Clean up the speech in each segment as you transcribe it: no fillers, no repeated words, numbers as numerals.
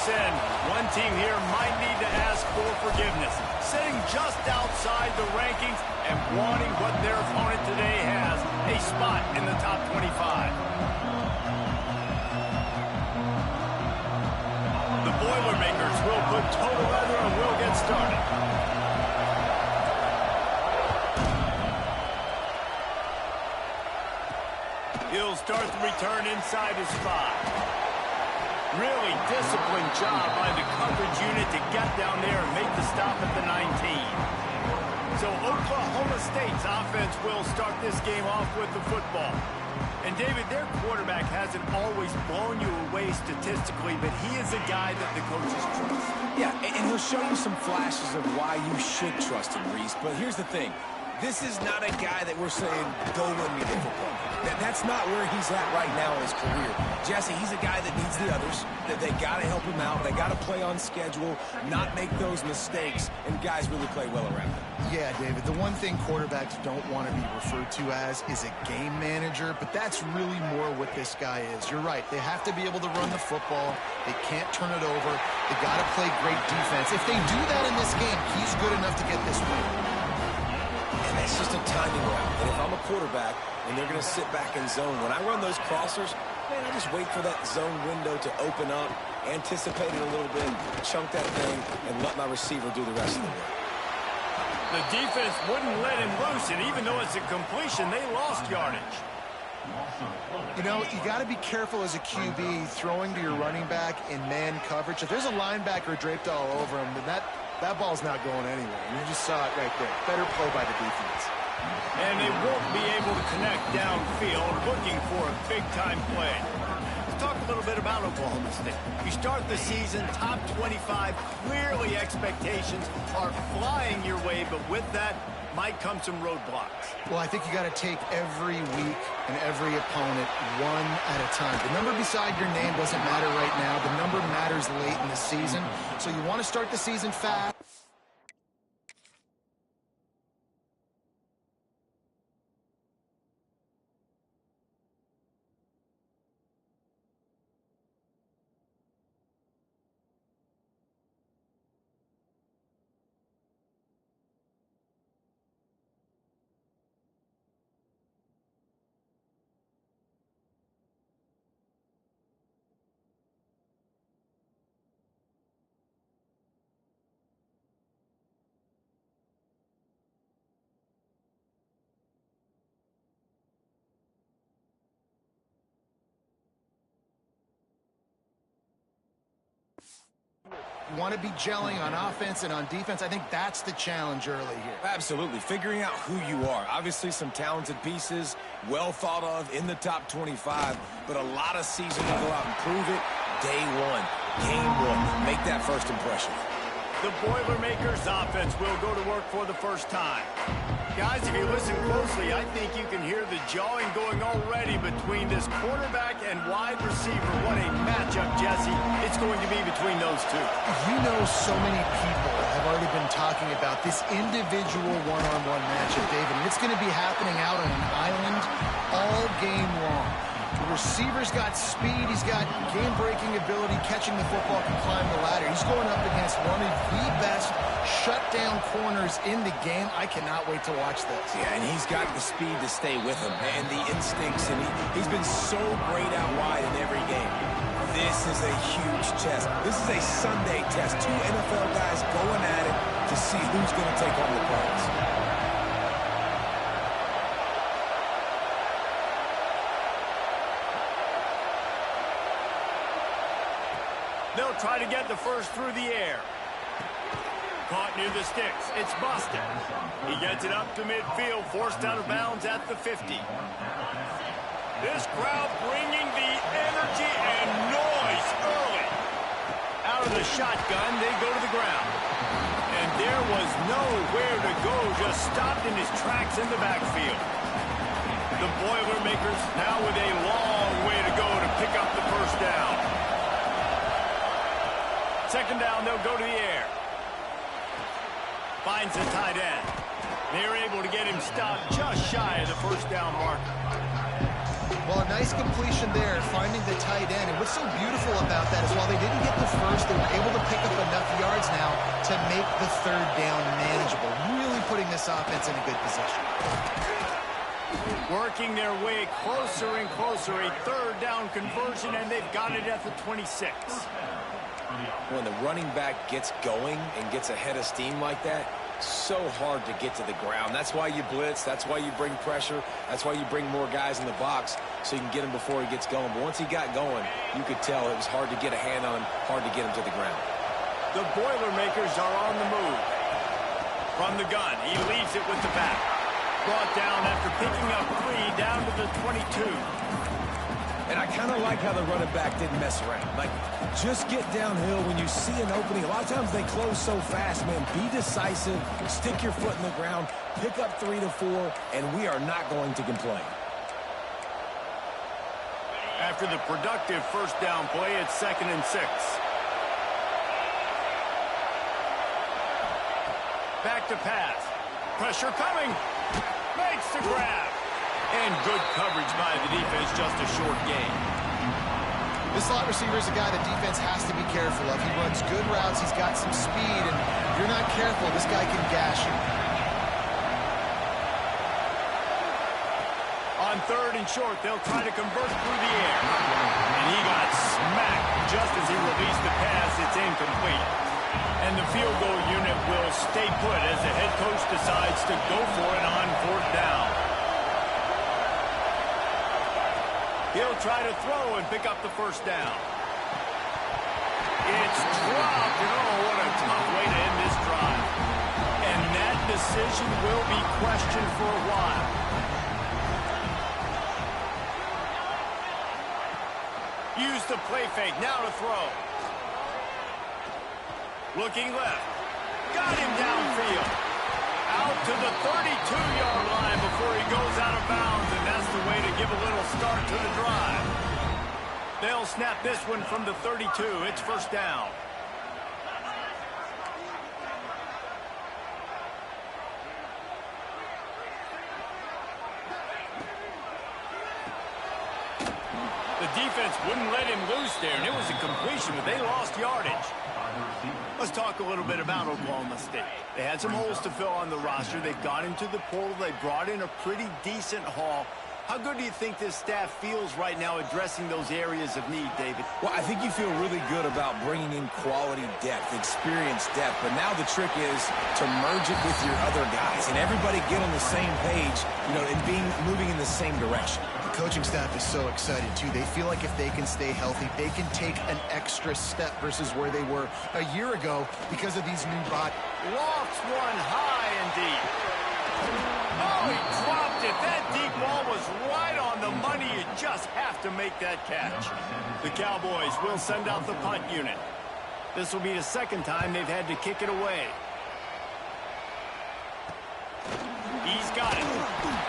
WildSzn, one team here might need to ask for forgiveness, sitting just outside the rankings and wanting what their opponent today has, a spot in the top 25. The Boilermakers will put total leather and we'll get started. He'll start the return inside his 5. Really disciplined job by the coverage unit to get down there and make the stop at the 19. So Oklahoma State's offense will start this game off with the football. And David, their quarterback hasn't always blown you away statistically, but he is a guy that the coaches trust. Yeah, and he'll show you some flashes of why you should trust him, Reese. But here's the thing. This is not a guy that we're saying, go win me the football. That's not where he's at right now in his career. Jesse, he's a guy that needs the others, that they got to help him out. They got to play on schedule, not make those mistakes, and guys really play well around him. Yeah, David, the one thing quarterbacks don't want to be referred to as is a game manager, but that's really more what this guy is. You're right. They have to be able to run the football. They can't turn it over. They got to play great defense. If they do that in this game, he's good enough to get this win. And that's just a timing route. And if I'm a quarterback and they're going to sit back in zone, when I run those crossers, man, I just wait for that zone window to open up, anticipate it a little bit, chunk that thing, and let my receiver do the rest of the work. The defense wouldn't let him loose, and even though it's a completion, they lost yardage. You know, you got to be careful as a QB throwing to your running back in man coverage. If there's a linebacker draped all over him, then that ball's not going anywhere. You just saw it right there. Better play by the defense. And they won't be able to connect downfield, looking for a big-time play. Let's talk a little bit about Oklahoma State. You start the season top 25. Clearly expectations are flying your way, but with that might come some roadblocks. Well, I think you got to take every week and every opponent one at a time. The number beside your name doesn't matter right now. The number matters late in the season. So you want to start the season fast. Want to be gelling on offense and on defense. I think that's the challenge early here. Absolutely. Figuring out who you are. Obviously some talented pieces, well thought of in the top 25, but a lot of season to go out and prove it. Day one, game one. Make that first impression. The Boilermakers offense will go to work for the first time. Guys, if you listen closely, I think you can hear the jawing going already between this quarterback and wide receiver. What a matchup, Jesse. It's going to be between those two. You know, so many people have already been talking about this individual one-on-one matchup, David, and it's going to be happening out on an island all game long. The receiver's got speed, he's got game-breaking ability, catching the football, can climb the ladder. He's going up against one of the best shutdown corners in the game. I cannot wait to watch this. Yeah, and he's got the speed to stay with him, and the instincts, and he's been so great out wide in every game. This is a huge test. This is a Sunday test. Two NFL guys going at it to see who's going to take on the prize. They'll try to get the first through the air. Caught near the sticks. It's Boston. He gets it up to midfield, forced out of bounds at the 50. This crowd bringing the energy and noise early. Out of the shotgun, they go to the ground. And there was nowhere to go, just stopped in his tracks in the backfield. The Boilermakers now with a long way to go to pick up the first down. Second down, they'll go to the air. Finds the tight end. They're able to get him stopped just shy of the first down marker. Well, a nice completion mentioned there, finding the tight end. And what's so beautiful about that is while they didn't get the first, they were able to pick up enough yards now to make the third down manageable. Really putting this offense in a good position. Working their way closer and closer, a third down conversion, and they've got it at the 26. When the running back gets going and gets ahead of steam like that, so hard to get to the ground. That's why you blitz. That's why you bring pressure. That's why you bring more guys in the box so you can get him before he gets going. But once he got going, you could tell it was hard to get a hand on him, hard to get him to the ground. The Boilermakers are on the move. From the gun, he leaves it with the back. Brought down after picking up 3 down to the 22. And I kind of like how the running back didn't mess around. Like, just get downhill when you see an opening. A lot of times they close so fast, man. Be decisive, stick your foot in the ground, pick up 3 to 4, and we are not going to complain. After the productive first down play, it's 2nd and 6. Back to pass. Pressure coming. Makes the grab. And good coverage by the defense, just a short gain. This slot receiver is a guy the defense has to be careful of. He runs good routes. He's got some speed, and if you're not careful, this guy can gash you. On 3rd and short, they'll try to convert through the air. And he got smacked just as he released the pass. It's incomplete. And the field goal unit will stay put as the head coach decides to go for it on 4th down. He'll try to throw and pick up the first down. It's dropped, and oh, what a tough way to end this drive. And that decision will be questioned for a while. Use the play fake, now to throw. Looking left. Got him downfield. Out to the 32-yard line before he goes out of bounds, and that's the way to give a little start to the drive. They'll snap this one from the 32. It's 1st down. The defense wouldn't let him loose there, and it was a completion, but they lost yardage. Let's talk a little bit about Oklahoma State. They had some holes to fill on the roster. They've got into the portal. They brought in a pretty decent haul. How good do you think this staff feels right now addressing those areas of need, David? Well, I think you feel really good about bringing in quality depth, experienced depth. But now the trick is to merge it with your other guys and everybody get on the same page, you know, and moving in the same direction. The coaching staff is so excited, too. They feel like if they can stay healthy, they can take an extra step versus where they were a year ago because of these new bodies. Lofts one high and deep. Oh, he dropped it. That deep ball was right on the money. You just have to make that catch. The Cowboys will send out the punt unit. This will be the 2nd time they've had to kick it away. He's got it.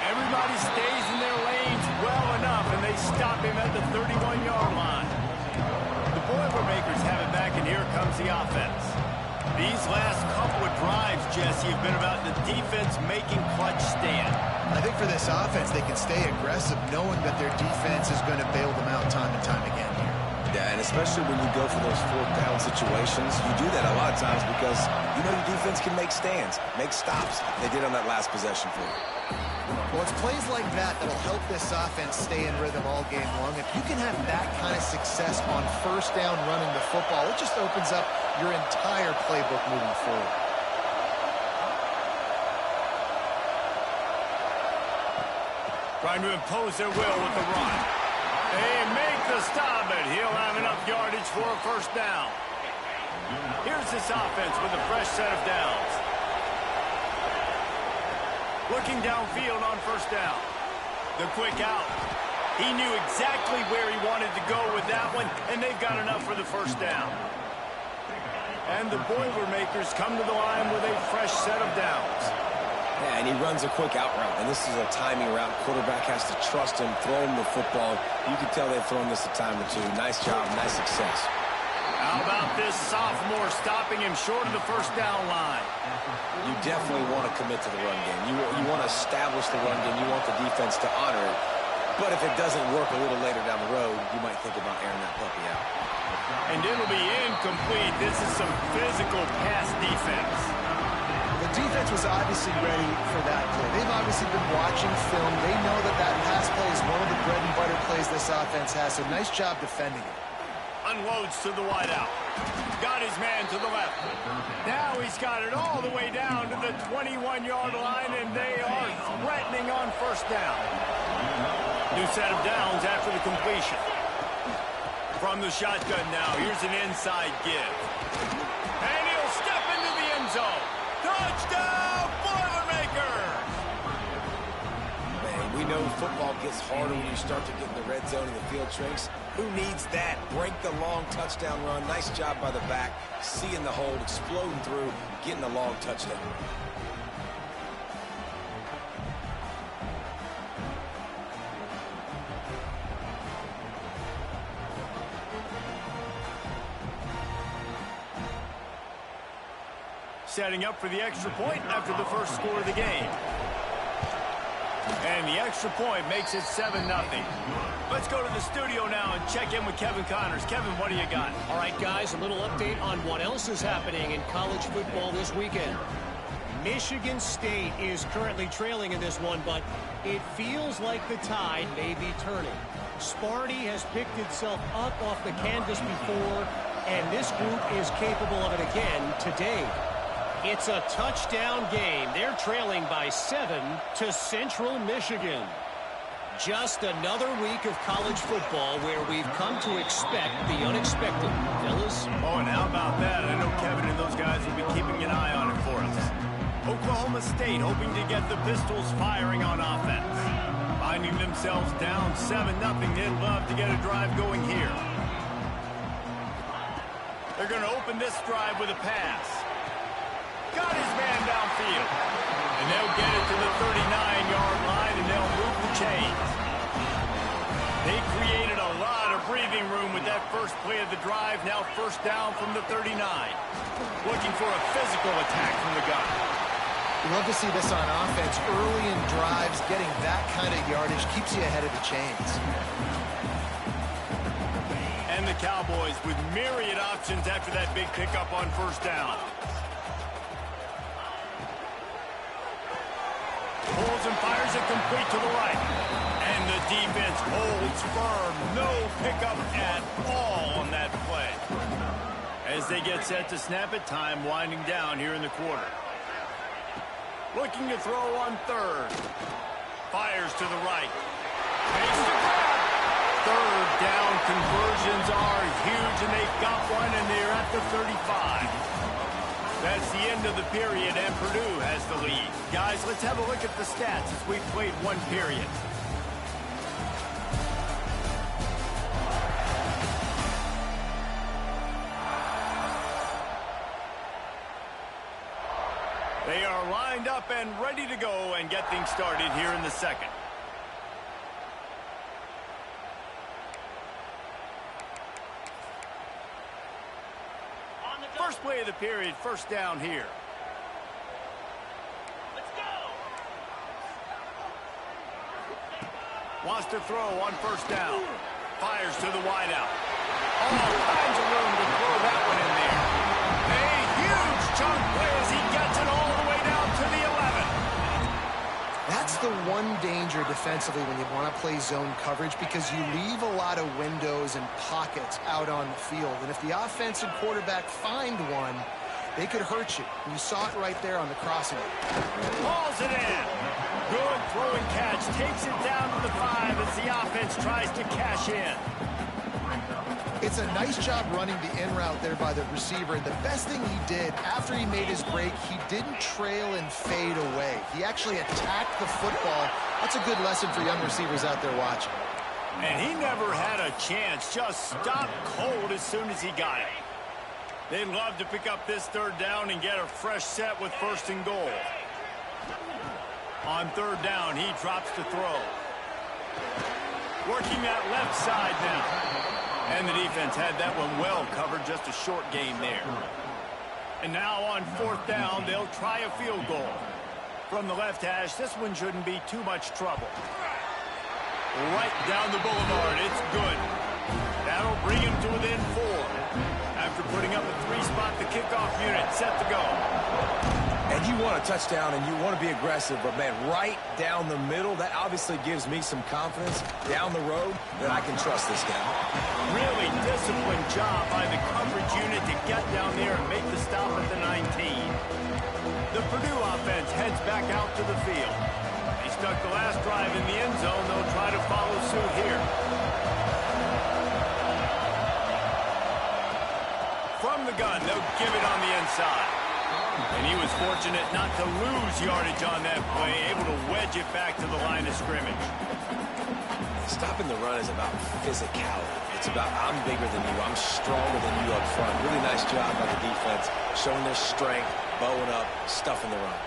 Everybody stays in their lanes well enough, and they stop him at the 31-yard line. The Boilermakers have it back, and here comes the offense. These last couple of drives, Jesse, have been about the defense making clutch stand. I think for this offense, they can stay aggressive knowing that their defense is going to bail them out time and time again here. Yeah, and especially when you go for those 4th down situations, you do that a lot of times because you know your defense can make stands, make stops. They did on that last possession for you. Well, it's plays like that that'll help this offense stay in rhythm all game long. If you can have that kind of success on 1st down running the football, it just opens up your entire playbook moving forward. Trying to impose their will with the run. They make the stop, but he'll have enough yardage for a 1st down. Here's this offense with a fresh set of downs. Looking downfield on 1st down. The quick out. He knew exactly where he wanted to go with that one, and they've got enough for the 1st down. And the Boilermakers come to the line with a fresh set of downs. Yeah, and he runs a quick out route, and this is a timing route. Quarterback has to trust him, throw him the football. You can tell they've thrown this a time or two. Nice job, nice success. How about this sophomore stopping him short of the 1st down line? You definitely want to commit to the run game. You want to establish the run game. You want the defense to honor it. But if it doesn't work a little later down the road, you might think about airing that puppy out. And it'll be incomplete. This is some physical pass defense. The defense was obviously ready for that play. They've obviously been watching film. They know that that pass play is one of the bread and butter plays this offense has, so nice job defending it. Unloads to the wideout. Got his man to the left. Now he's got it all the way down to the 21-yard line, and they are threatening on first down. New set of downs after the completion. From the shotgun now, here's an inside give. And he'll step into the end zone. Touchdown, Boilermakers! Man, we know football gets harder when you start to get in the red zone and the field shrinks. Who needs that? Break the long touchdown run. Nice job by the back. Seeing the hold, exploding through, getting a long touchdown. Setting up for the extra point after the first score of the game. And the extra point makes it 7-0. Let's go to the studio now and check in with Kevin Connors. Kevin, what do you got? All right, guys, a little update on what else is happening in college football this weekend. Michigan State is currently trailing in this one, but it feels like the tide may be turning. Sparty has picked itself up off the canvas before, and this group is capable of it again today. It's a touchdown game. They're trailing by 7 to Central Michigan. Just another week of college football where we've come to expect the unexpected, fellas. Oh, and how about that? I know Kevin and those guys will be keeping an eye on it for us. Oklahoma State hoping to get the Pistols firing on offense. Finding themselves down 7-0, they'd love to get a drive going here. They're going to open this drive with a pass. Got his man downfield. And they'll get it to the 39-yard line, and they'll move the chains. They created a lot of breathing room with that first play of the drive. Now first down from the 39. Looking for a physical attack from the gun. We love to see this on offense. Early in drives, getting that kind of yardage keeps you ahead of the chains. And the Cowboys with myriad options after that big pickup on first down. Pulls and fires it complete to the right. And the defense holds firm. No pickup at all on that play. As they get set to snap it, time winding down here in the quarter. Looking to throw on third. Fires to the right. Makes the grab. Third down conversions are huge, and they've got one, and they're at the 35. That's the end of the period, and Purdue has the lead. Guys, let's have a look at the stats as we've played one period. They are lined up and ready to go and get things started here in the second. First play of the period, first down here. Let's go. Wants to throw on first down. Fires to the wideout. All kinds of room to throw that one in there. A huge chunk play as he gets it all the way down to the 11. That's the one danger defensively when you want to play zone coverage, because you leave a lot of windows and pockets out on the field. And if the offensive quarterback find one, they could hurt you. And you saw it right there on the crossing. Hauls it in. Good throwing catch. Takes it down to the 5 as the offense tries to cash in. It's a nice job running the in route there by the receiver. The best thing he did after he made his break, he didn't trail and fade away. He actually attacked the football. That's a good lesson for young receivers out there watching. And he never had a chance. Just stopped cold as soon as he got it. They'd love to pick up this third down and get a fresh set with first and goal. On third down, he drops to throw. Working that left side now. And the defense had that one well covered, just a short gain there. And now on fourth down, they'll try a field goal. From the left hash, this one shouldn't be too much trouble. right down the boulevard. It's good. That'll bring him to within 4. After putting up a 3-spot, the kickoff unit set to go. And you want a touchdown and you want to be aggressive, but, man, right down the middle, that obviously gives me some confidence down the road that I can trust this guy. Really disciplined job by the coverage unit to get down there and make the stop at the 19. The Purdue offense heads back out to the field. They stuck the last drive in the end zone. They'll try to follow suit here. From the gun, they'll give it on the inside. And he was fortunate not to lose yardage on that play, able to wedge it back to the line of scrimmage. Stopping the run is about physicality. It's about I'm bigger than you, I'm stronger than you up front. Really nice job by the defense, showing their strength, bowing up, stuffing the run.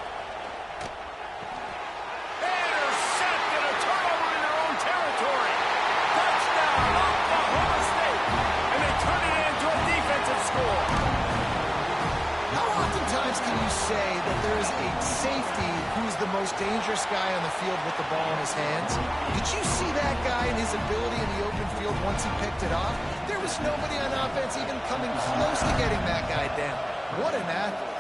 Intercepted, a turnover in their own territory. Touchdown, Oklahoma State. And they turn it into a defensive score. How oftentimes can you say that there is a safety who's the most dangerous guy on the field with the ball in his hands? Did you see that guy and his ability in the open field once he picked it off? There was nobody on offense even coming close to getting that guy down. What an athlete.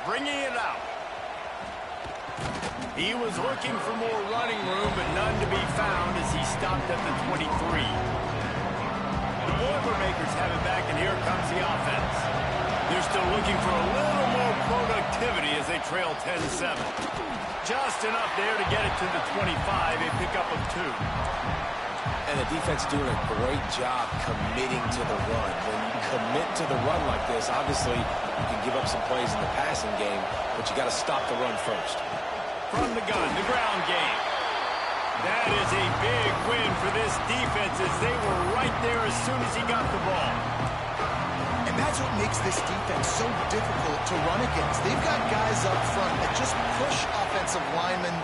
Bringing it out. He was looking for more running room, but none to be found as he stopped at the 23. The Boilermakers have it back, and here comes the offense. They're still looking for a little more productivity as they trail 10-7. Just enough there to get it to the 25, a pickup of 2. And the defense doing a great job committing to the run. When you commit to the run like this, obviously you can give up some plays in the passing game, but you got to stop the run first. From the gun, the ground game. That is a big win for this defense as they were right there as soon as he got the ball. And that's what makes this defense so difficult to run against. They've got guys up front that just push offensive linemen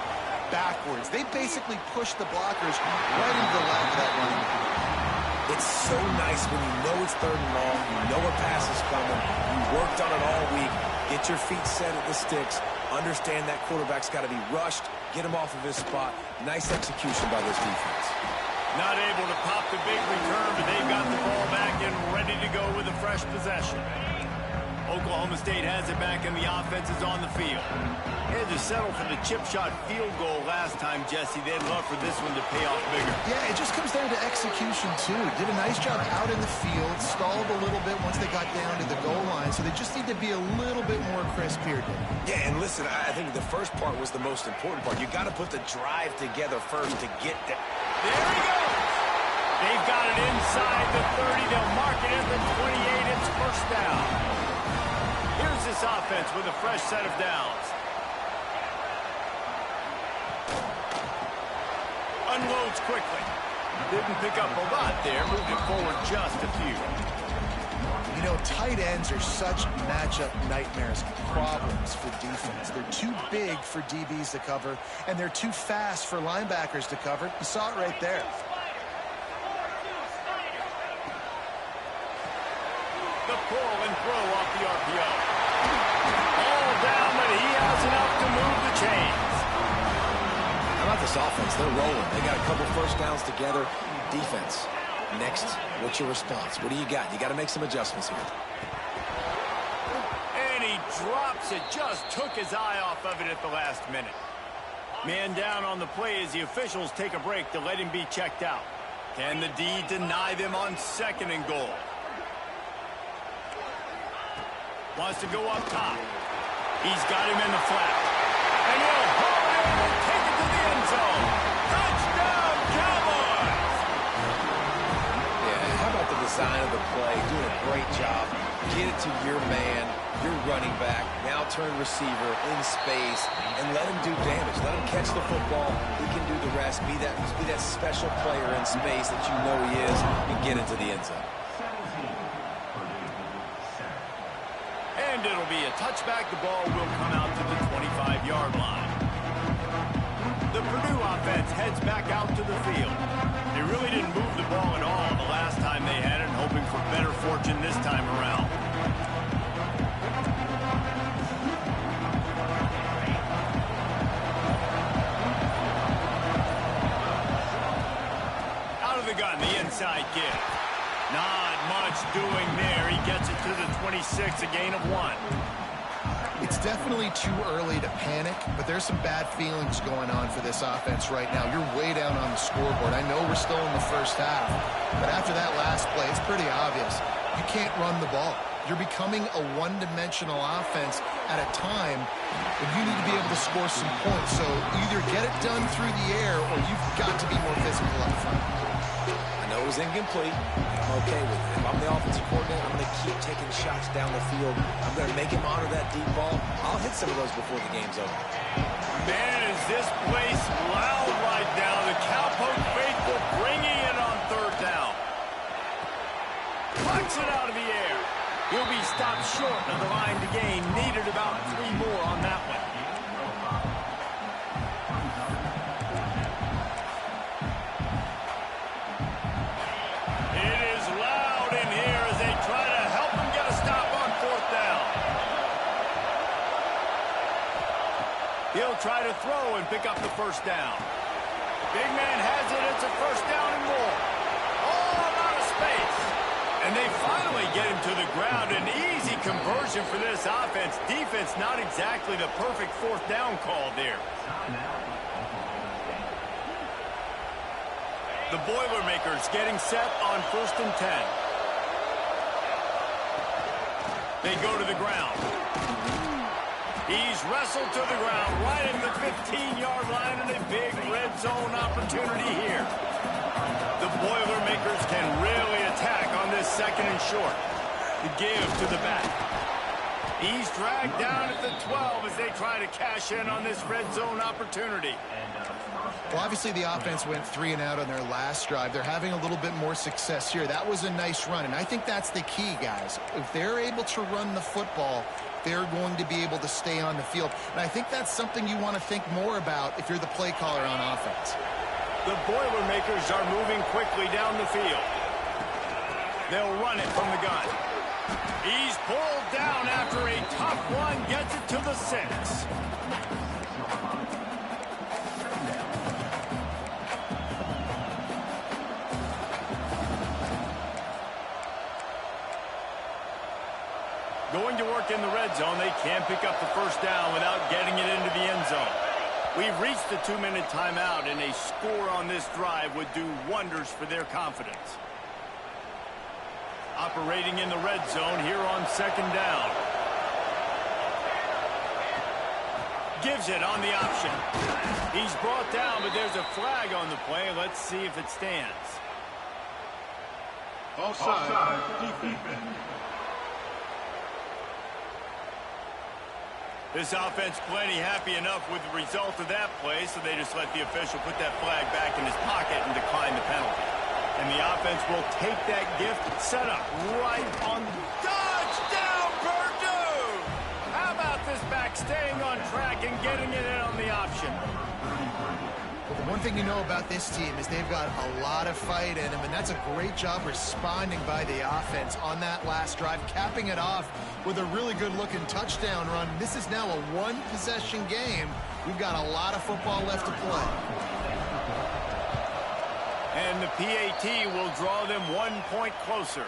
backwards. They basically push the blockers right into the lap of that running back. It's so nice when you know it's 3rd and long, you know a pass is coming, you worked on it all week, get your feet set at the sticks, understand that quarterback's got to be rushed, get him off of his spot. Nice execution by this defense. Not able to pop the big return, but they've got the ball back and ready to go with a fresh possession. Oklahoma State has it back and the offense is on the field. They had to settle for the chip shot field goal last time, Jesse. They'd love for this one to pay off bigger. Yeah, it just comes down to execution, too. Did a nice job out in the field, stalled a little bit once they got down to the goal line, so they just need to be a little bit more crisp here, Dave. Yeah, and listen, I think the first part was the most important part. You got to put the drive together first to get there. There he goes. They've got it inside the 30. They'll mark it at the 28. It's first down. Here's this offense with a fresh set of downs. Unloads quickly. Didn't pick up a lot there. Moved it forward just a few. You know, tight ends are such matchup nightmares, problems for defense. They're too big for DBs to cover, and they're too fast for linebackers to cover. You saw it right there. The pull and throw off the RPO. All down, but he has enough to move the chains. How about this offense? They're rolling. They got a couple first downs together. Defense. Next, what's your response? What do you got? You got to make some adjustments here. And he drops it. Just took his eye off of it at the last minute. Man down on the play as the officials take a break to let him be checked out. Can the D deny them on 2nd and goal? Wants to go up top. He's got him in the flat. And he'll haul it in and take it to the end zone. Touchdown, Cowboys! Yeah, how about the design of the play? Doing a great job. Get it to your man, your running back. Now turn receiver in space and let him do damage. Let him catch the football. He can do the rest. Be that special player in space that you know he is and get into the end zone. And it'll be a touchback. The ball will come out to the 25-yard line. The Purdue offense heads back out to the field. They really didn't move the ball at all the last time they had it, hoping for better fortune this time around. the gun, the inside give. Not much doing there. He gets it to the 26, a gain of 1. It's definitely too early to panic, but there's some bad feelings going on for this offense right now. You're way down on the scoreboard. I know we're still in the first half, but after that last play, it's pretty obvious. You can't run the ball. You're becoming a one-dimensional offense at a time when you need to be able to score some points. So either get it done through the air or you've got to be more physical up front. I know it was incomplete. I'm okay with it. If I'm the offensive coordinator, I'm going to keep taking shots down the field. I'm going to make him honor that deep ball. I'll hit some of those before the game's over. Man, is this place loud right now. The Cowpoke faithful bringing it on 3rd down. Plucks it out of the air. He'll be stopped short of the line to gain. Needed about 3 more on that one. It is loud in here as they try to help him get a stop on 4th down. He'll try to throw and pick up the 1st down. Big man has it. It's a 1st down and more. All out of space. And they finally get him to the ground. An easy conversion for this offense. Defense not exactly the perfect 4th down call there. The Boilermakers getting set on 1st and 10. They go to the ground. He's wrestled to the ground right at the 15-yard line and a big red zone opportunity here. The Boilermakers can really attack on this 2nd and short. The give to the back. He's dragged down at the 12 as they try to cash in on this red zone opportunity. Well, obviously the offense went 3 and out on their last drive. They're having a little bit more success here. That was a nice run, and I think that's the key, guys. If they're able to run the football, they're going to be able to stay on the field. And I think that's something you want to think more about if you're the play caller on offense. The Boilermakers are moving quickly down the field. They'll run it from the gun. He's pulled down after a tough run, gets it to the 6. Going to work in the red zone, they can't pick up the 1st down without getting it into the end zone. We've reached the 2-minute timeout, and a score on this drive would do wonders for their confidence. Operating in the red zone here on 2nd down. Gives it on the option. He's brought down, but there's a flag on the play. Let's see if it stands. Offside, defense. This offense plenty happy enough with the result of that play, so they just let the official put that flag back in his pocket and decline the penalty. And the offense will take that gift, set up right on the touchdown, Purdue! How about this back staying on track and getting it in on the option? Well, the one thing you know about this team is they've got a lot of fight in them, and that's a great job responding by the offense on that last drive, capping it off with a really good-looking touchdown run. This is now a one-possession game. We've got a lot of football left to play. And the PAT will draw them 1 point closer.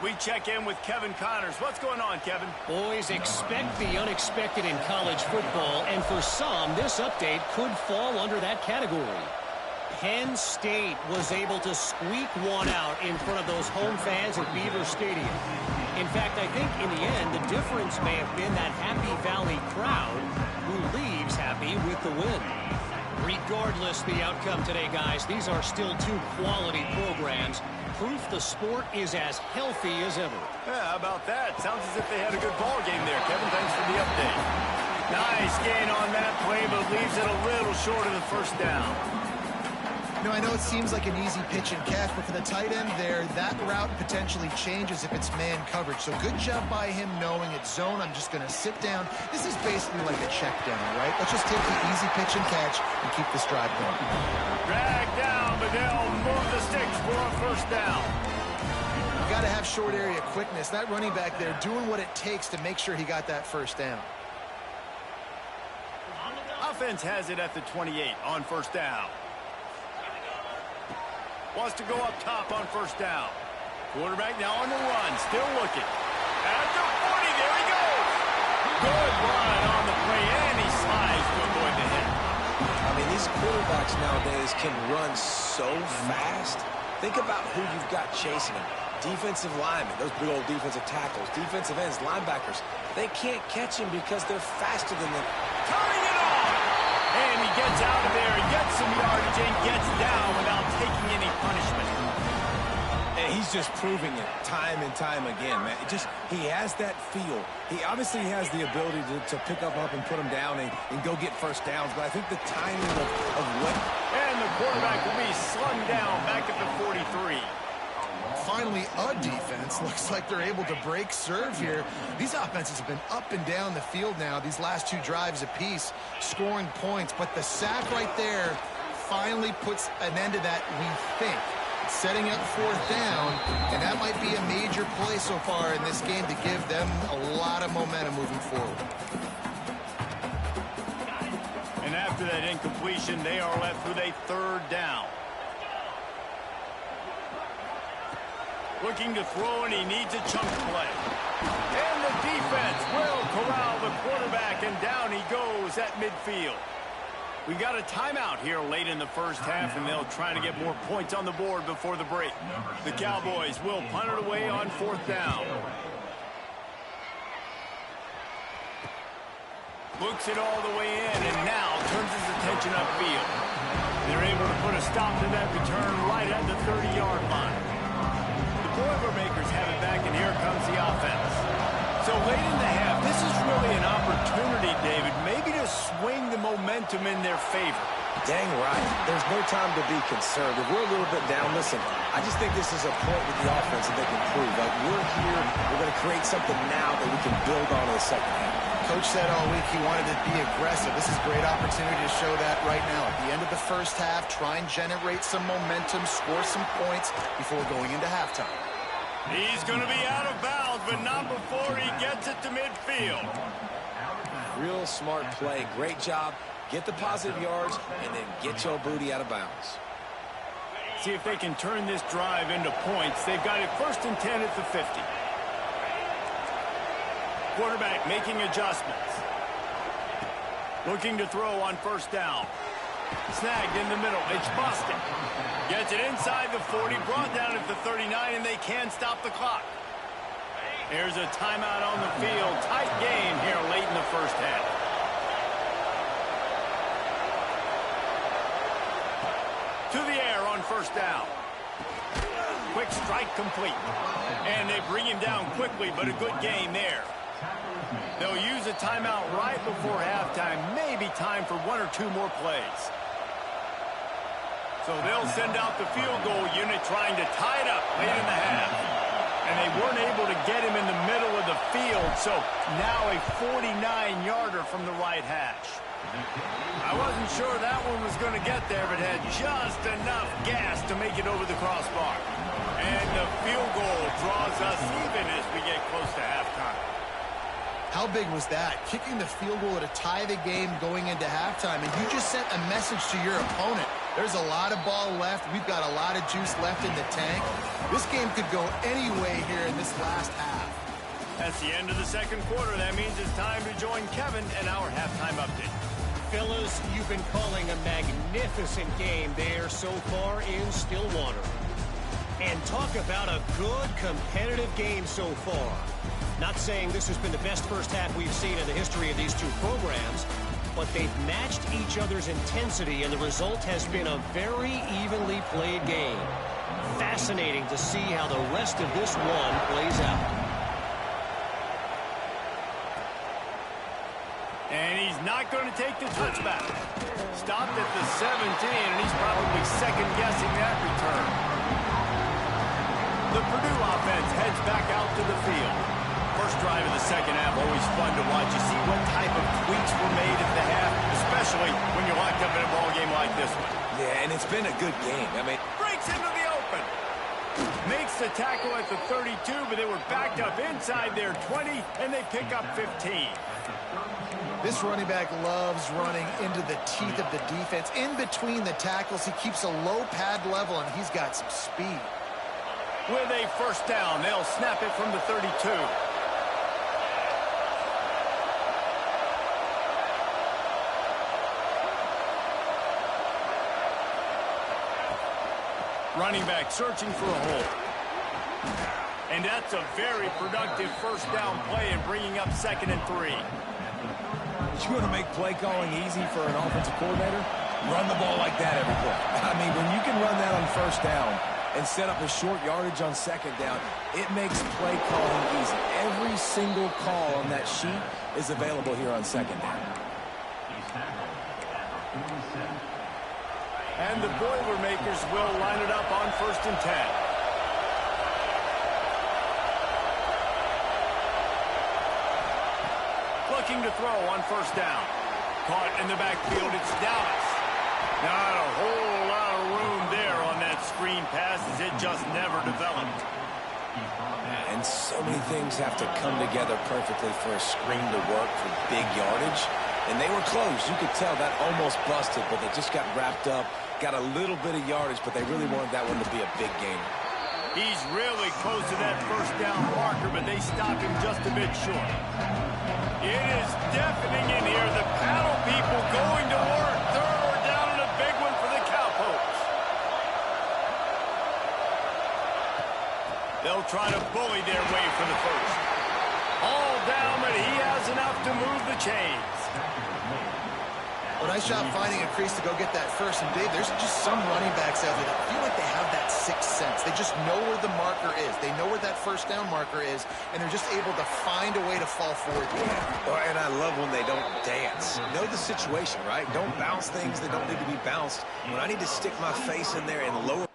We check in with Kevin Connors. What's going on, Kevin? Boys, expect the unexpected in college football, and for some, this update could fall under that category. Penn State was able to squeak one out in front of those home fans at Beaver Stadium. In fact, I think in the end, the difference may have been that Happy Valley crowd who leaves happy with the win. Regardless the outcome today, guys, these are still 2 quality programs. Proof the sport is as healthy as ever. Yeah, how about that? Sounds as if they had a good ball game there, Kevin. Thanks for the update. Nice gain on that play, but leaves it a little short of the 1st down. You know, I know it seems like an easy pitch and catch, but for the tight end there, that route potentially changes if it's man coverage. So good job by him knowing it's zone. I'm just going to sit down. This is basically like a check down, right? Let's just take the easy pitch and catch and keep this drive going. Drag down, but they'll move the sticks for a 1st down. You got to have short area quickness. That running back there doing what it takes to make sure he got that 1st down. Offense has it at the 28 on 1st down. Wants to go up top on first down. Quarterback now on the run. Still looking. At the 40. There he goes. Good run on the play, and he slides to avoid the hit. I mean, these quarterbacks nowadays can run so fast. Think about who you've got chasing them. Defensive linemen, those big old defensive tackles, defensive ends, linebackers. They can't catch him because they're faster than them. Turning it on. And he gets out of there. He gets some yardage and gets down without taking any punishment. And he's just proving it time and time again, man. He has that feel. He obviously has the ability to pick up and put him down and go get first downs, but I think the timing of what... And the quarterback will be slung down back at the 43. Finally, a defense. Looks like they're able to break serve here. These offenses have been up and down the field now, these last two drives apiece, scoring points. But the sack right there finally puts an end to that, we think. Setting up fourth down, and that might be a major play so far in this game to give them a lot of momentum moving forward. And after that incompletion, they are left with a third down. Looking to throw, and he needs a chunk play. And the defense will corral the quarterback, and down he goes at midfield. We got a timeout here late in the first half, and they'll try to get more points on the board before the break. The Cowboys will punt it away on fourth down. Looks it all the way in, and now turns his attention upfield. They're able to put a stop to that return right at the 30-yard line. The Boilermakers have it back, and here comes the offense. So late in the half, this is really an opportunity, David, maybe to swing the momentum in their favor. Dang right. There's no time to be concerned. If we're a little bit down, listen, I just think this is a point with the offense that they can prove. Like, we're here, we're going to create something now that we can build on in the second half. Coach said all week he wanted to be aggressive. This is a great opportunity to show that right now. At the end of the first half, try and generate some momentum, score some points before going into halftime. He's going to be out of bounds, but not before he gets it to midfield. Real smart play. Great job. Get the positive yards, and then get your booty out of bounds. See if they can turn this drive into points. They've got it 1st and 10 at the 50. Quarterback making adjustments. Looking to throw on first down. Snagged in the middle. It's busted. Gets it inside the 40, brought down at the 39, and they can stop the clock. Here's a timeout on the field. Tight game here late in the first half. To the air on first down. Quick strike complete. And they bring him down quickly, but a good game there. They'll use a timeout right before halftime. Maybe time for 1 or 2 more plays. So they'll send out the field goal unit trying to tie it up late in the half. And they weren't able to get him in the middle of the field, so now a 49-yarder from the right hash. I wasn't sure that one was going to get there, but had just enough gas to make it over the crossbar. And the field goal draws us even as we get close to halftime. How big was that? Kicking the field goal to tie the game going into halftime, and you just sent a message to your opponent. There's a lot of ball left. We've got a lot of juice left in the tank. This game could go any way here in this last half. That's the end of the second quarter. That means it's time to join Kevin and our halftime update. Fellas, you've been calling a magnificent game there so far in Stillwater. And talk about a good competitive game so far. Not saying this has been the best first half we've seen in the history of these two programs, but they've matched each other's intensity, and the result has been a very evenly played game. Fascinating to see how the rest of this one plays out. And he's not going to take the touchback. Stopped at the 17, and he's probably second-guessing that return. The Purdue offense heads back out to the field. First drive of the second half, always fun to watch. You see what type of tweaks were made at the half, especially when you're locked up in a ball game like this one. Yeah, and it's been a good game. I mean, Breaks into the open. Makes the tackle at the 32, but they were backed up inside their 20, and they pick up 15. This running back loves running into the teeth of the defense. In between the tackles, he keeps a low pad level, and he's got some speed. With a first down, they'll snap it from the 32. Running back searching for a hole. And that's a very productive first down play and bringing up 2nd and 3. You want to make play calling easy for an offensive coordinator? Run the ball like that every play. I mean, when you can run that on first down and set up a short yardage on 2nd down, it makes play calling easy. Every single call on that sheet is available here on 2nd down. And the Boilermakers will line it up on 1st and 10. Looking to throw on first down. Caught in the backfield, it's Dallas. Not a whole lot of room there on that screen pass as it just never developed. And so many things have to come together perfectly for a screen to work for big yardage. And they were close. You could tell that almost busted, but they just got wrapped up, got a little bit of yardage, but they really wanted that one to be a big gainer. He's really close to that first down marker, but they stopped him just a bit short. It is deafening in here. The paddle people going to work. 3rd down and a big one for the Cowpokes. They'll try to bully their way for the first. All down, but he has enough to move the chains. Well, nice job finding a crease to go get that first. And, Dave, there's just some running backs out there that feel like they have that sixth sense. They just know where the marker is. They know where that first down marker is, and they're just able to find a way to fall forward. Yeah. And I love when they don't dance. Know the situation, right? Don't bounce things that don't need to be bounced. When I need to stick my face in there and lower.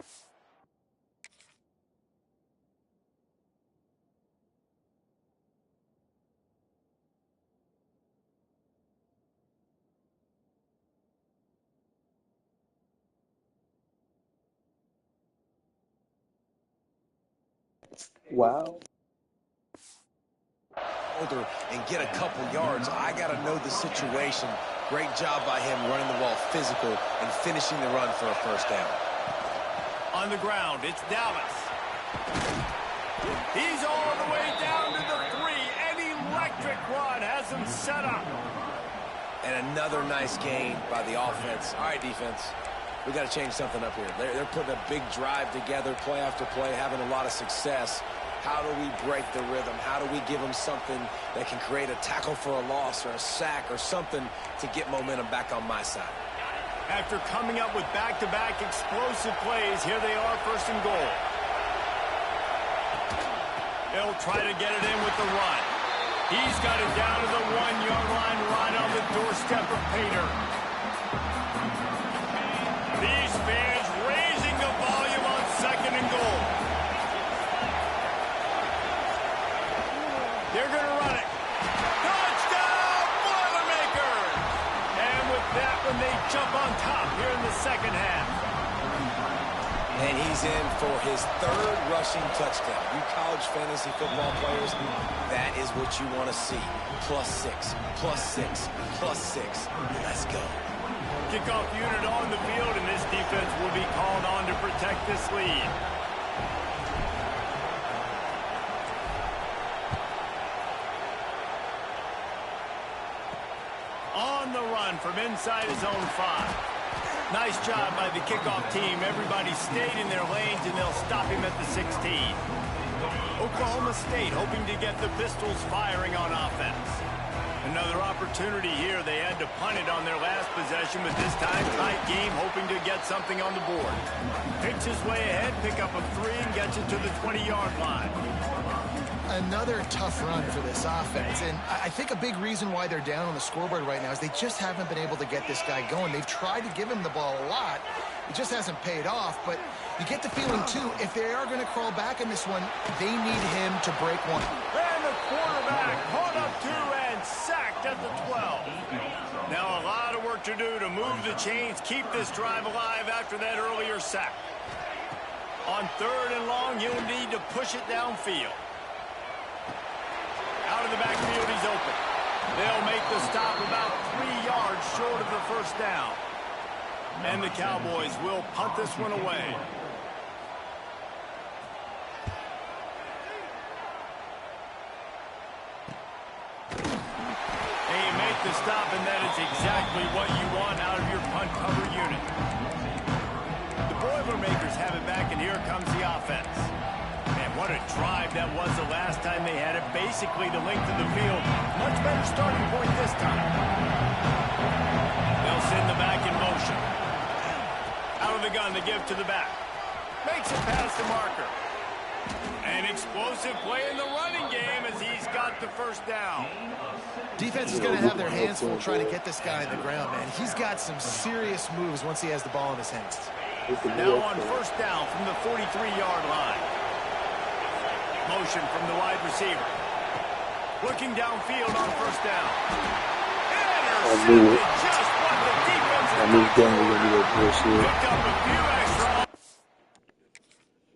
Wow. And get a couple yards. I got to know the situation. Great job by him running the ball physical and finishing the run for a first down. On the ground, it's Dallas. He's all the way down to the 3. An electric run has him set up. And another nice gain by the offense. All right, defense. We got to change something up here. They're putting a big drive together, play after play, having a lot of success. How do we break the rhythm? How do we give them something that can create a tackle for a loss or a sack or something to get momentum back on my side? After coming up with back-to-back explosive plays, here they are, 1st and goal. They'll try to get it in with the run. He's got it down to the 1-yard line right on the doorstep of Pater. These fans raising the volume on 2nd and goal. They're going to run it. Touchdown, Boilermakers! And with that one, they jump on top here in the 2nd half. And he's in for his 3rd rushing touchdown. You college fantasy football players, that is what you want to see. +6, +6, +6. Let's go. Kickoff unit on the field, and this defense will be called on to protect this lead. On the run from inside his own 5. Nice job by the kickoff team. Everybody stayed in their lanes, and they'll stop him at the 16. Oklahoma State hoping to get the Pistols firing on offense. Another opportunity here. They had to punt it on their last possession, but this time tight game, hoping to get something on the board. Picks his way ahead, pick up a 3, and gets it to the 20-yard line. Another tough run for this offense, and I think a big reason why they're down on the scoreboard right now is they just haven't been able to get this guy going. They've tried to give him the ball a lot. It just hasn't paid off, but you get the feeling, too, if they are going to crawl back in this one, they need him to break one. And the quarterback caught up to and sacked at the 12. Now a lot of work to do to move the chains, keep this drive alive after that earlier sack. On 3rd and long, he'll need to push it downfield. Out of the backfield, he's open. They'll make the stop about 3 yards short of the first down. And the Cowboys will punt this one away. The stop, and that is exactly what you want out of your punt cover unit. The Boilermakers have it back, and here comes the offense. Man, what a drive that was the last time they had it. Basically the length of the field. Much better starting point this time. They'll send the back in motion. Out of the gun, they give to the back. Makes it past the marker. An explosive play in the running game as he's got the first down. Defense is going to have their hands full trying to get this guy on the ground, man. He's got some serious moves once he has the ball in his hands. Now on first down from the 43-yard line. Motion from the wide receiver. Looking downfield on first down. Intercepted just what the defense is doing. Picked up a few extra.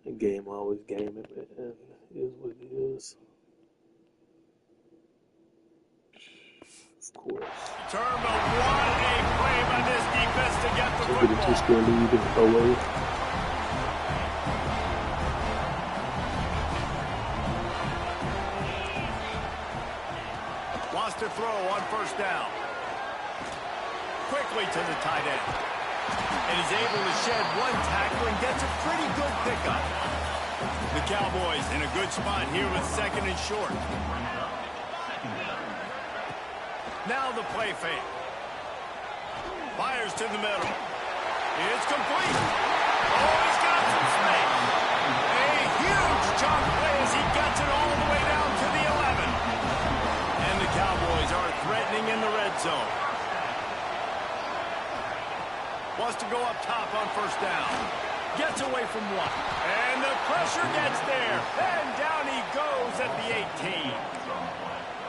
The game always game it, man. It is what it is. Of course. Turbo, what a play by this defense to get the football. It's a two-score lead away. Wants to throw on first down. Quickly to the tight end. And he's able to shed one tackle and gets a pretty good pickup. The Cowboys in a good spot here with second and short. Now the play fake. Fires to the middle. It's complete. Oh, he's got some space. A huge chunk play as he gets it all the way down to the 11. And the Cowboys are threatening in the red zone. Wants to go up top on first down. Gets away from one. And the pressure gets there. And down he goes at the 18.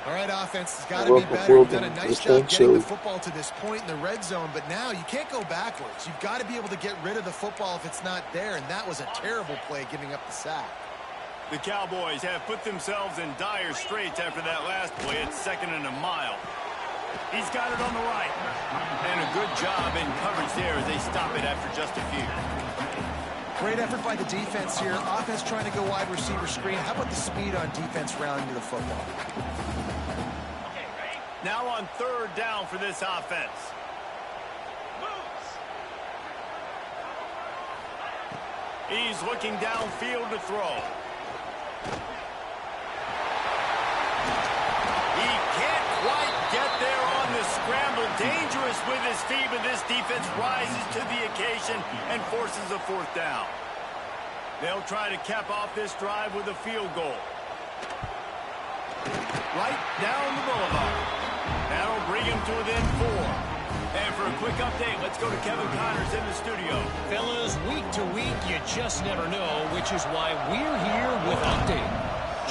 All right, offense has got to be better. You've done a nice job getting the football to this point in the red zone, but now you can't go backwards. You've got to be able to get rid of the football if it's not there, and that was a terrible play giving up the sack. The Cowboys have put themselves in dire straits after that last play. It's second and a mile. He's got it on the right. And a good job in coverage there as they stop it after just a few. Great effort by the defense here. Offense trying to go wide receiver screen. How about the speed on defense rounding to the football? Now on third down for this offense. He's looking downfield to throw. He can't quite get there on the scramble. Dangerous with his feet, but this defense rises to the occasion and forces a fourth down. They'll try to cap off this drive with a field goal. Right down the boulevard. That'll bring him to within 4. And for a quick update, let's go to Kevin Connors in the studio. Fellas, week to week, you just never know, which is why we're here with Update.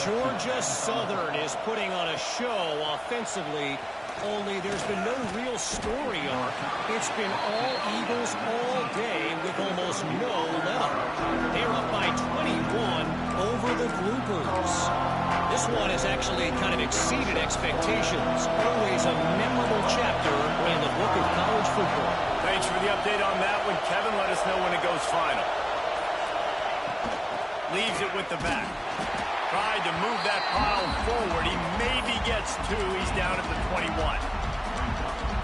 Georgia Southern is putting on a show offensively, only there's been no real story arc. It's been all Eagles all day with almost no let-up. They're up by 21 over the Groupers. This one has actually kind of exceeded expectations. Always a memorable chapter in the book of college football. Thanks for the update on that one, Kevin. Let us know when it goes final. Leaves it with the back. Tried to move that pile forward. He maybe gets 2. He's down at the 21.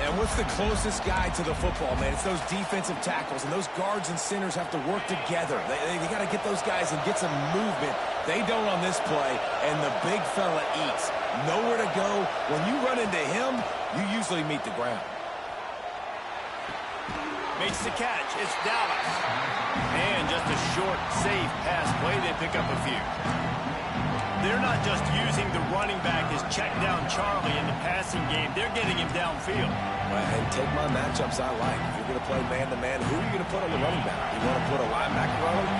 And what's the closest guy to the football, man? It's those defensive tackles, and those guards and centers have to work together. They got to get those guys and get some movement. They don't on this play, and the big fella eats. Nowhere to go. When you run into him, you usually meet the ground. Makes the catch. It's Dallas. And just a short, safe pass play. They pick up a few. They're not just using the running back as check down Charlie in the passing game. They're getting him downfield. And take my matchups I like. If you're going to play man-to-man, who are you going to put on the running back? You want to put a linebacker on him?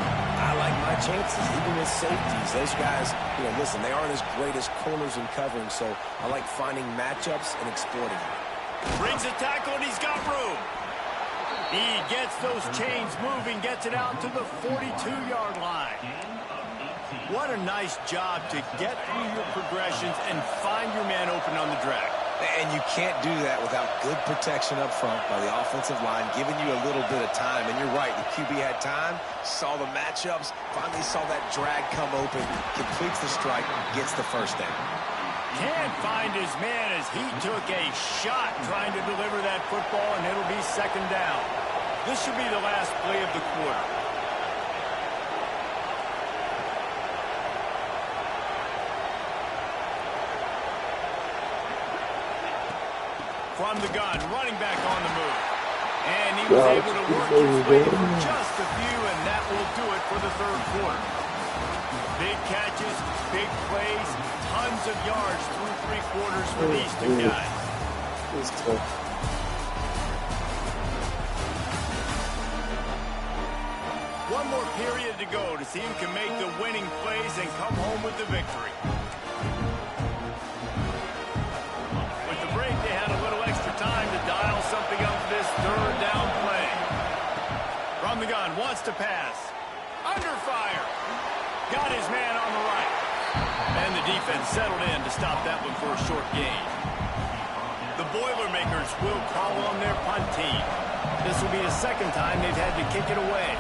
I like my chances, even with safeties. Those guys, listen, they aren't as great as corners and covering, so I like finding matchups and exploiting them. Brings a tackle, and he's got room. He gets those chains moving, gets it out to the 42-yard line. What a nice job to get through your progressions and find your man open on the drag. And you can't do that without good protection up front by the offensive line, giving you a little bit of time. And you're right, the QB had time, saw the matchups, finally saw that drag come open, completes the strike, gets the first down. Can't find his man as he took a shot trying to deliver that football, and it'll be second down. This should be the last play of the quarter. From the gun, running back on the move. And he was able to work his way for just a few, and that will do it for the third quarter. Big catches, big plays, tons of yards through three quarters for these two guys. It's tough. One more period to go to see who can make the winning plays and come home with the victory. With the break, they had a little extra time to dial something up for this third down play. From the gun, wants to pass. Under fire. Got his man on the right. And the defense settled in to stop that one for a short gain. The Boilermakers will call on their punt team. This will be the second time they've had to kick it away.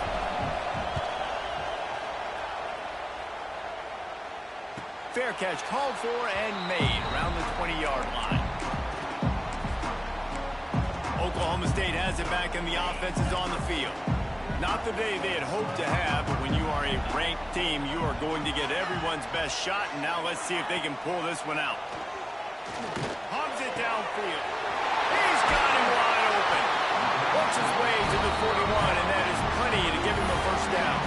Fair catch called for and made around the 20-yard line. Oklahoma State has it back and the offense is on the field. Not the day they had hoped to have, but when you are a ranked team, you are going to get everyone's best shot, and now let's see if they can pull this one out. Hogs it downfield. He's got him wide open. Works his way to the 41, and that is plenty to give him a first down.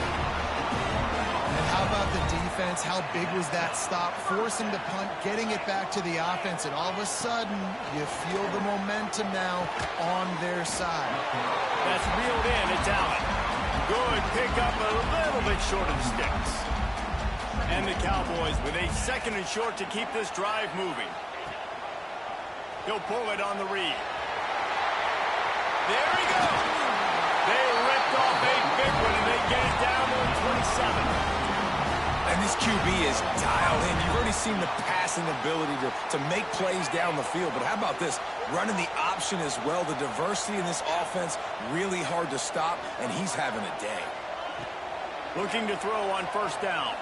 And how about the defense? How big was that stop? Forcing the punt, getting it back to the offense, and all of a sudden, you feel the momentum now on their side. That's reeled in. It's Allen. Good pickup, a little bit short of the sticks. And the Cowboys with a second and short to keep this drive moving. He'll pull it on the read. There he goes. They ripped off a big one, and they get it down to 27. And this QB is dialed in. You've already seen the passing ability to make plays down the field. But how about this? Running the option as well. The diversity in this offense, really hard to stop, and he's having a day. Looking to throw on first down.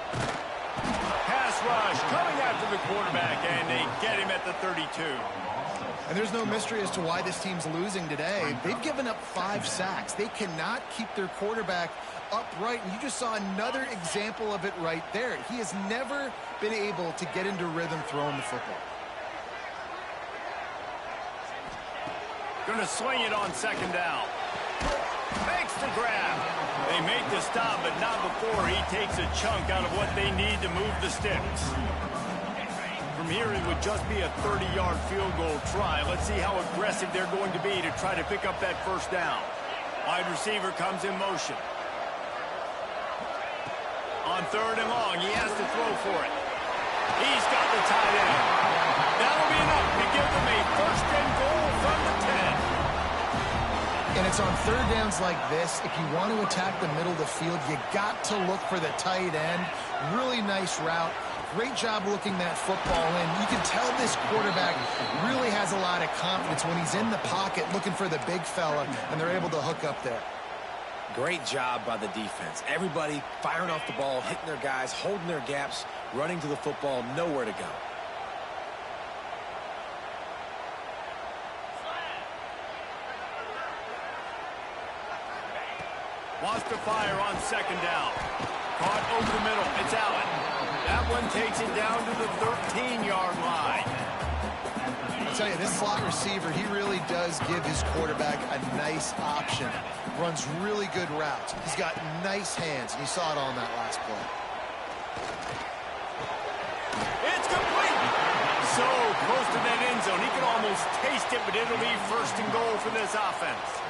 Pass rush coming after the quarterback, and they get him at the 32. And there's no mystery as to why this team's losing today. They've given up 5 sacks. They cannot keep their quarterback upright, and you just saw another example of it right there. He has never been able to get into rhythm throwing the football. Going to swing it on second down. Makes the grab. They make the stop, but not before he takes a chunk out of what they need to move the sticks. From here, it would just be a 30-yard field goal try. Let's see how aggressive they're going to be to try to pick up that first down. Wide receiver comes in motion. On third and long, he has to throw for it. He's got the tight end. That'll be enough to give them a first and goal from the 10. And it's on third downs like this. If you want to attack the middle of the field, you got to look for the tight end. Really nice route. Great job looking that football in. You can tell this quarterback really has a lot of confidence when he's in the pocket looking for the big fella, and they're able to hook up there. Great job by the defense. Everybody firing off the ball, hitting their guys, holding their gaps, running to the football, nowhere to go. Wants to fire on second down. Caught over the middle. It's Allen. That one takes it down to the 13-yard line. I'll tell you, this slot receiver, he really does give his quarterback a nice option. Runs really good routes. He's got nice hands, and you saw it on that last play. It's complete. So close to that end zone. He could almost taste it, but it'll be first and goal for this offense.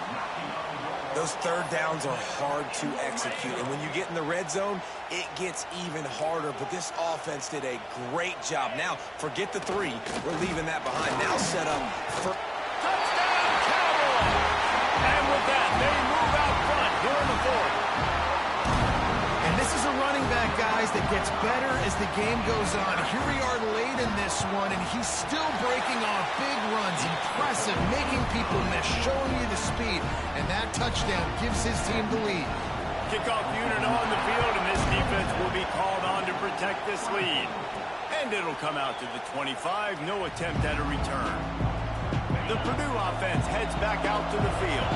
Those third downs are hard to execute, and when you get in the red zone, it gets even harder, but this offense did a great job. Now, forget the 3. We're leaving that behind. Now set up for... Touchdown, Cowboys! And with that, they move out front here in the fourth. And this is a running back quarterback, guys, that gets better as the game goes on. Here we are late in this one, and he's still breaking off big runs. Impressive, making people miss, showing you the speed. And that touchdown gives his team the lead. Kickoff unit on the field, and this defense will be called on to protect this lead. And it'll come out to the 25. No attempt at a return. The Purdue offense heads back out to the field.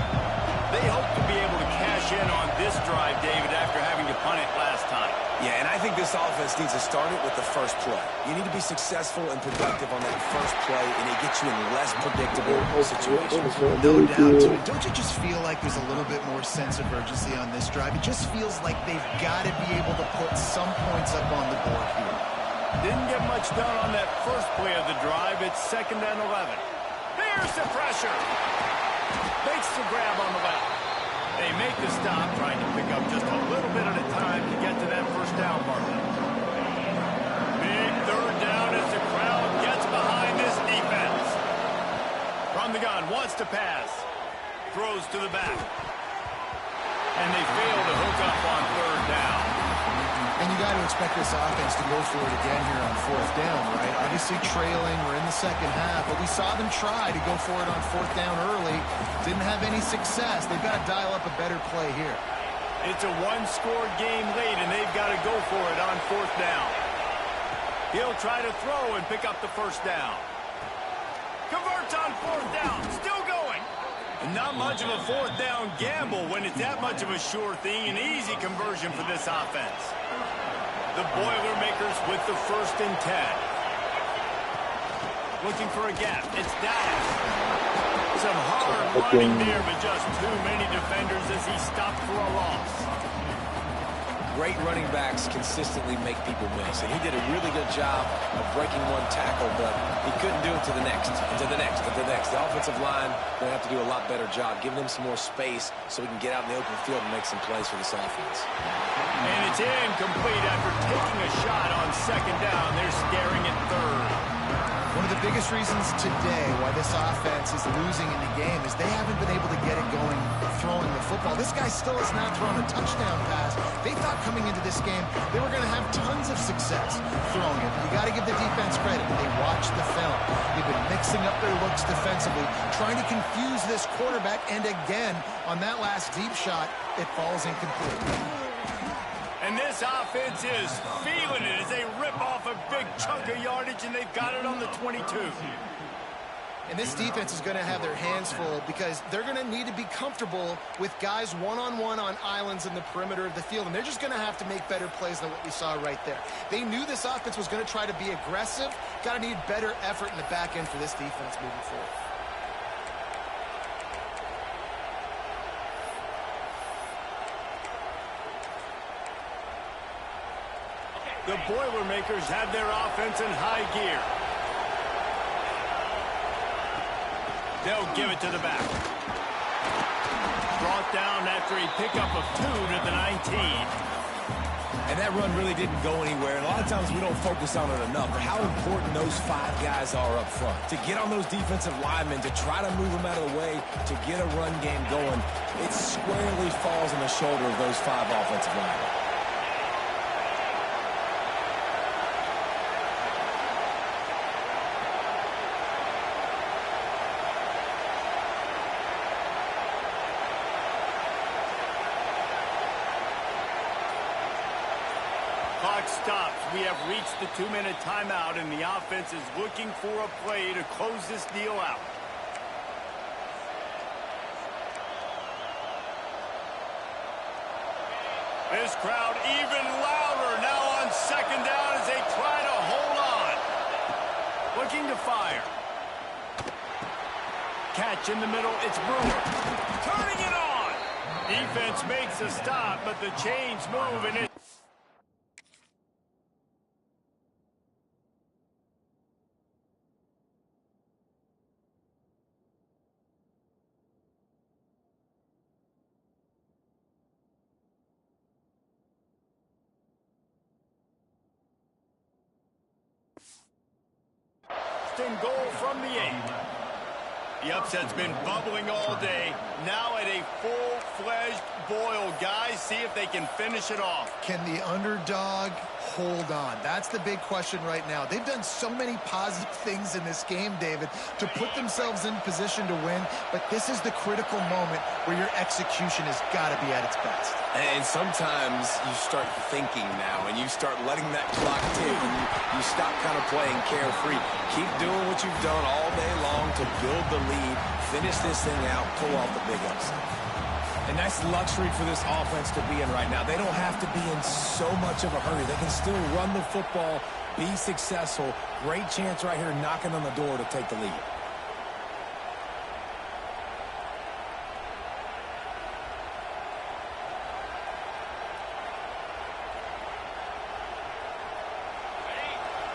They hope to be able to cash in on this drive, David, after having to punt it last time. Yeah, and I think this offense needs to start it with the first play. You need to be successful and productive on that first play, and it gets you in less predictable situations. No doubt, too. Don't you just feel like there's a little bit more sense of urgency on this drive? It just feels like they've got to be able to put some points up on the board here. Didn't get much done on that first play of the drive. It's 2nd and 11. Here's the pressure. Makes the grab on the left. They make the stop, trying to pick up just a little bit at a time to get to that first down marker. Big 3rd down as the crowd gets behind this defense. From the gun, wants to pass. Throws to the back. And they fail to hook up on 3rd down. And you got to expect this offense to go for it again here on 4th down, right? Obviously trailing, we're in the second half, but we saw them try to go for it on 4th down early. Didn't have any success. They've got to dial up a better play here. It's a one-score game late, and they've got to go for it on 4th down. He'll try to throw and pick up the 1st down. Converts on 4th down, still going. And not much of a 4th down gamble when it's that much of a sure thing, an easy conversion for this offense. The Boilermakers with the 1st and 10. Looking for a gap. It's Dallas. Some hard running there, but just too many defenders as he stopped for a loss. Great running backs consistently make people miss, and he did a really good job of breaking one tackle, but he couldn't do it to the next, and to the next, and to the next. The offensive line going to have to do a lot better job, giving them some more space so we can get out in the open field and make some plays for this offense. And it's incomplete after taking a shot on 2nd down. They're staring at 3rd. One of the biggest reasons today why this offense is losing in the game is they haven't been able to get it going throwing the football. This guy still has not thrown a touchdown pass. They thought coming into this game they were going to have tons of success throwing it. You got to give the defense credit. They watched the film. They've been mixing up their looks defensively, trying to confuse this quarterback, and again, on that last deep shot, it falls incomplete. And this offense is feeling it as they rip off a big chunk of yardage, and they've got it on the 22. And this defense is going to have their hands full because they're going to need to be comfortable with guys one-on-one on islands in the perimeter of the field, and they're just going to have to make better plays than what we saw right there. They knew this offense was going to try to be aggressive. Got to need better effort in the back end for this defense moving forward. The Boilermakers have their offense in high gear. They'll give it to the back. Brought down after a pickup of 2 to the 19. And that run really didn't go anywhere. And a lot of times we don't focus on it enough, but how important those 5 guys are up front. To get on those defensive linemen, to try to move them out of the way, to get a run game going, it squarely falls on the shoulder of those 5 offensive linemen. Clock stops. We have reached the 2-minute timeout, and the offense is looking for a play to close this deal out. This crowd even louder now on 2nd down as they try to hold on. Looking to fire. Catch in the middle. It's Brewer. Turning it on. Defense makes a stop, but the chains move, and it... and goal from the 8. The upset's been bubbling all day. Now at a full-fledged boil. Guys, see if they can finish it off. Can the underdog hold on? That's the big question right now. They've done so many positive things in this game, David, to put themselves in position to win, but this is the critical moment where your execution has got to be at its best. And sometimes you start thinking now, and you start letting that clock tick, and you stop kind of playing carefree. Keep doing what you've done all day long to build the lead, finish this thing out, pull off the big upset. And that's luxury for this offense to be in right now. They don't have to be in so much of a hurry. They can still run the football, be successful. Great chance right here knocking on the door to take the lead.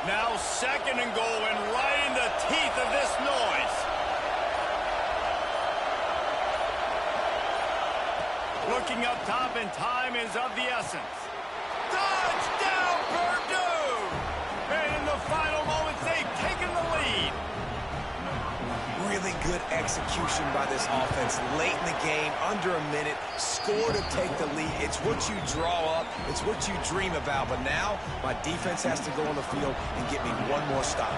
Now 2nd and goal, and right in the teeth of this noise. Looking up top, and time is of the essence. Touchdown, Purdue! And in the final moments, they've taken the lead. Really good execution by this offense late in the game, under a minute, score to take the lead. It's what you draw up, it's what you dream about, but now my defense has to go on the field and get me one more stop.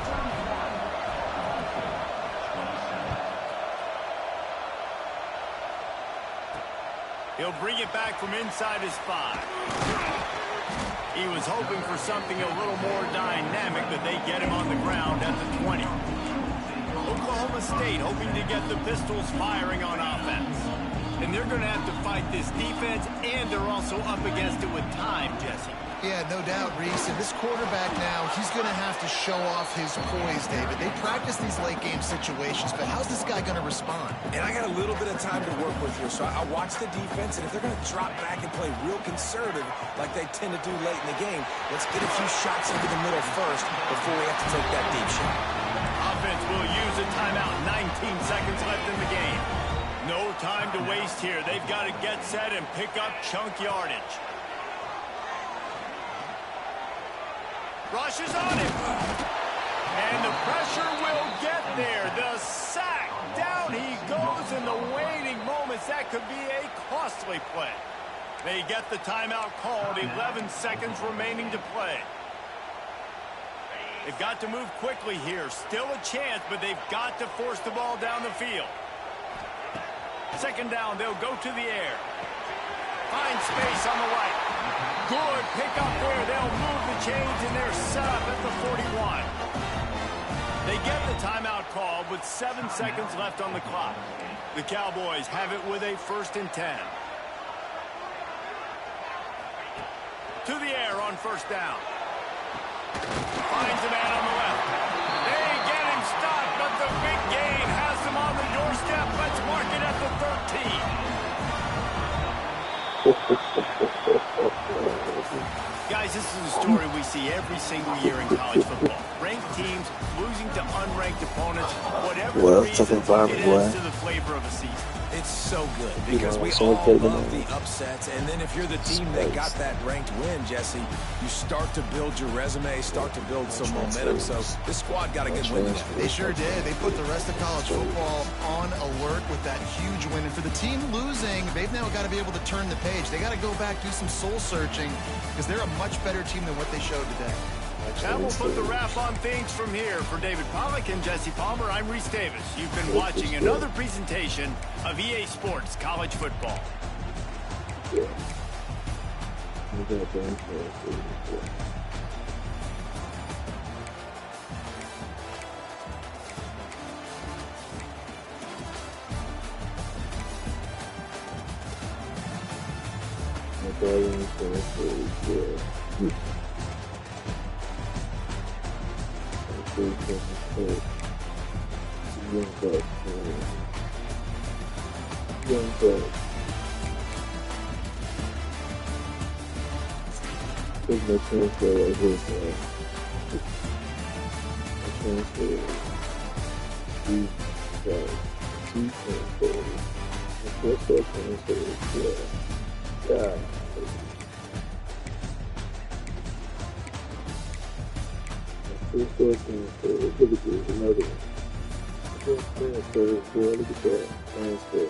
He'll bring it back from inside his 5. He was hoping for something a little more dynamic, but they get him on the ground at the 20. Oklahoma State hoping to get the Pistols firing on offense. And they're going to have to fight this defense, and they're also up against it with time, Jesse. Yeah, no doubt, Reese. And this quarterback now, he's going to have to show off his poise, David. They practice these late-game situations, but how's this guy going to respond? And I got a little bit of time to work with here, so I watch the defense, and if they're going to drop back and play real conservative like they tend to do late in the game, let's get a few shots into the middle first before we have to take that deep shot. Offense will use a timeout. 19 seconds left in the game. No time to waste here. They've got to get set and pick up chunk yardage. Rushes on him. And the pressure will get there. The sack. Down he goes in the waiting moments. That could be a costly play. They get the timeout called. 11 seconds remaining to play. They've got to move quickly here. Still a chance, but they've got to force the ball down the field. 2nd down, they'll go to the air. Find space on the right. Good pickup there. They'll move the chains, and they're set up at the 41. They get the timeout called with 7 seconds left on the clock. The Cowboys have it with a 1st and 10. To the air on 1st down. Finds a man on the left. They get him stopped, but the big gain has them on the doorstep. Let's mark it at the 13. Guys, this is a story we see every single year in college football. Ranked teams losing to unranked opponents. Whatever the reason, it adds to the flavor of a season. It's so good because we all love the upsets, and then if you're the team that got that ranked win, Jesse, you start to build your resume, start to build some momentum. So this squad got a good win today. They sure did. They put the rest of college football on alert with that huge win. And for the team losing, they've now got to be able to turn the page. They got to go back, do some soul searching, because they're a much better team than what they showed today. That will put the wrap on things from here. For David Pollack and Jesse Palmer, I'm Reese Davis. You've been watching another presentation of EA Sports College Football. There's no transfer right here, man. No transfer. Two transfers. The first transfer, yeah. God. Two transfers. Look at this, another one. Transfer, boy, look at that. Transfer.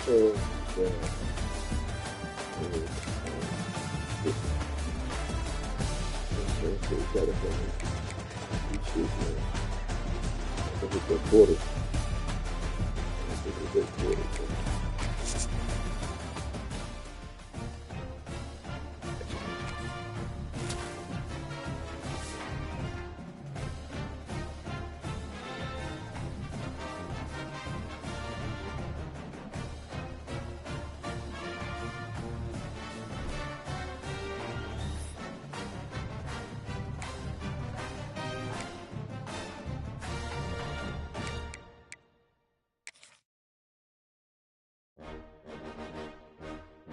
Oh, God. Transfer, California. Shit, man. I think it's a quarter. I think it's a quarter.